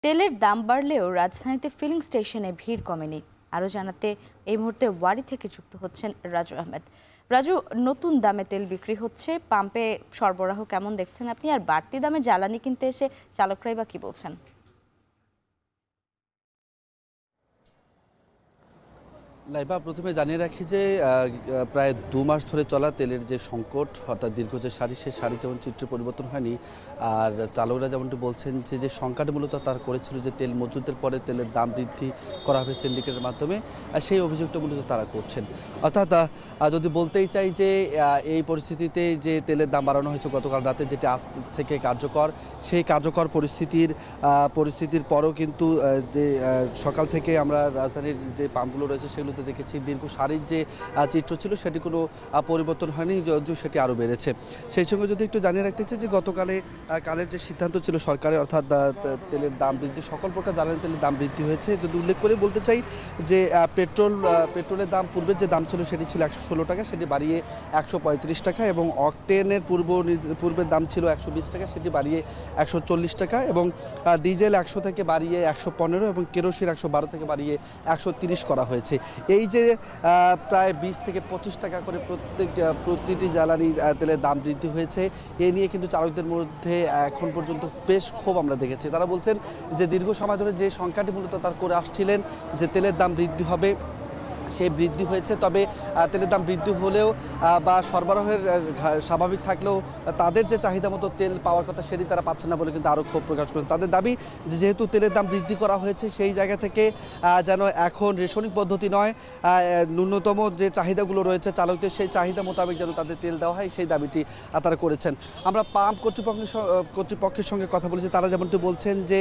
তেলের দাম বাড়লেও রাজধানীতে ফিলিং স্টেশনে ভিড় কমেনি। আরও জানাতে এই মুহূর্তে ওয়ারি থেকে যুক্ত হচ্ছেন রাজু আহমেদ। রাজু, নতুন দামে তেল বিক্রি হচ্ছে, পাম্পে সরবরাহ কেমন দেখছেন আপনি? আর বাড়তি দামে জ্বালানি কিনতে এসে চালকরাই বা কি বলছেন? লাইবা, প্রথমে জানিয়ে রাখি যে প্রায় 2 মাস ধরে চলা তেলের যে সংকট, অর্থাৎ দীর্ঘ যে সারি, সে সারি যেমন চিত্র পরিবর্তন হয়নি। আর চালকরা যেমনটি বলছেন যে সংকট মূলত তার করেছিল যে তেল মজুতের পরে তেলের দাম বৃদ্ধি করা হবে সিন্ডিকেটের মাধ্যমে, সেই অভিযোগটা মূলত তারা করছেন। অর্থাৎ যদি বলতেই চাই যে এই পরিস্থিতিতে যে তেলের দাম বাড়ানো হয়েছে গতকাল রাতে, যেটা আজ থেকে কার্যকর, সেই কার্যকর পরিস্থিতির পরও কিন্তু যে সকাল থেকে আমরা রাজধানীর যে পাম্পগুলো রয়েছে সেগুলো দেখেছি দীর্ঘ সারির যে চিত্র ছিল সেটি কোনো পরিবর্তন হয়নি, যদিও সেটি আরও বেড়েছে। সেই সঙ্গে যদি একটু জানিয়ে রাখতে চাই যে কালের যে সিদ্ধান্ত ছিল সরকারের, অর্থাৎ তেলের দাম বৃদ্ধি, সকল প্রকার জ্বালানি তেলের দাম বৃদ্ধি হয়েছে। যদি উল্লেখ করে বলতে চাই যে পেট্রোলের দাম পূর্বের যে দাম ছিল সেটি ছিল 116 টাকা, সেটি বাড়িয়ে 135 টাকা, এবং অকটেনের পূর্বের দাম ছিল 120 টাকা, সেটি বাড়িয়ে 140 টাকা, এবং ডিজেল 100 থেকে বাড়িয়ে 115, এবং কেরোসিন 112 থেকে বাড়িয়ে 130 করা হয়েছে। এই যে প্রায় 20 থেকে 25 টাকা করে প্রতিটি জ্বালানি তেলের দাম বৃদ্ধি হয়েছে, এ নিয়ে কিন্তু চালকদের মধ্যে এখন পর্যন্ত বেশ ক্ষোভ আমরা দেখেছি। তারা বলছেন যে দীর্ঘ সময় ধরে যে সংখ্যাটি মূলত তারা করে আসছিলেন যে তেলের দাম বৃদ্ধি হবে, সে বৃদ্ধি হয়েছে, তবে তেলের দাম বৃদ্ধি হলেও বা সরবরাহের স্বাভাবিক থাকলেও তাদের যে চাহিদা মতো তেল পাওয়ার কথা সেটি তারা পাচ্ছে না বলে কিন্তু আরও ক্ষোভ প্রকাশ করেন। তাদের দাবি যে যেহেতু তেলের দাম বৃদ্ধি করা হয়েছে, সেই জায়গা থেকে যেন এখন রেশনিং পদ্ধতি নয়, ন্যূনতম যে চাহিদাগুলো রয়েছে চালকদের, সেই চাহিদা মোতাবেক যেন তাদের তেল দেওয়া হয়, সেই দাবিটি তারা করেছেন। আমরা পাম্প কর্তৃপক্ষের সঙ্গে কথা বলেছি, তারা যেমনটি বলছেন যে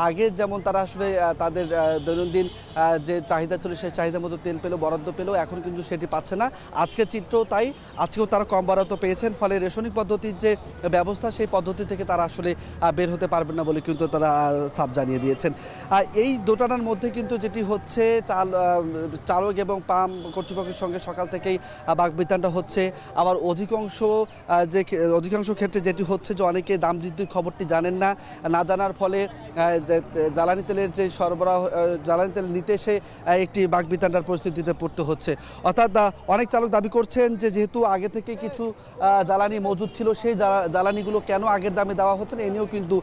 আগে যেমন তারা আসলে তাদের দৈনন্দিন যে চাহিদা ছিল সেই চাহিদা মতো তেল পেলেও, বরাদ্দ পেলেও, এখন কিন্তু সেটি পাচ্ছে না। আজকের চিত্রও তাই, আজকেও তারা কম বরাদ্দ পেয়েছেন, ফলে রেশনিং পদ্ধতির যে ব্যবস্থা সেই পদ্ধতি থেকে তারা আসলে বের হতে পারবেন না বলে কিন্তু তারা সাফ জানিয়ে দিয়েছেন। এই দোটানার মধ্যে কিন্তু যেটি হচ্ছে, চালক এবং পাম্প কর্তৃপক্ষের সঙ্গে সকাল থেকেই বাকবিতণ্ডা হচ্ছে। আবার অধিকাংশ ক্ষেত্রে যেটি হচ্ছে যে অনেকে দাম বৃদ্ধির খবরটি জানেন না, না জানার ফলে জ্বালানি তেলের যে সরবরাহ, জ্বালানি তেল নিতে এসে একটি বাকবিতণ্ডার পরিস্থিতিতে পড়তে হচ্ছে। অর্থাৎ অনেক চালক দাবি করছেন যে যেহেতু আগে থেকে কিছু জ্বালানি মজুদ ছিল, সেই জ্বালানিগুলো কেন আগের দামে দেওয়া হচ্ছে না, এ নিয়েও কিন্তু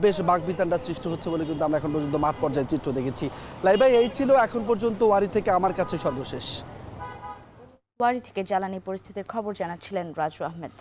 বেশ বাকবিতণ্ডার সৃষ্টি হচ্ছে বলে কিন্তু আমরা এখন পর্যন্ত মাঠ পর্যায়ে চিত্র দেখেছি। লাইভাই, এই ছিল এখন পর্যন্ত ওয়ারি থেকে আমার কাছে সর্বশেষ। ওয়ারি থেকে জ্বালানি পরিস্থিতির খবর জানাচ্ছিলেন রাজু আহমেদ।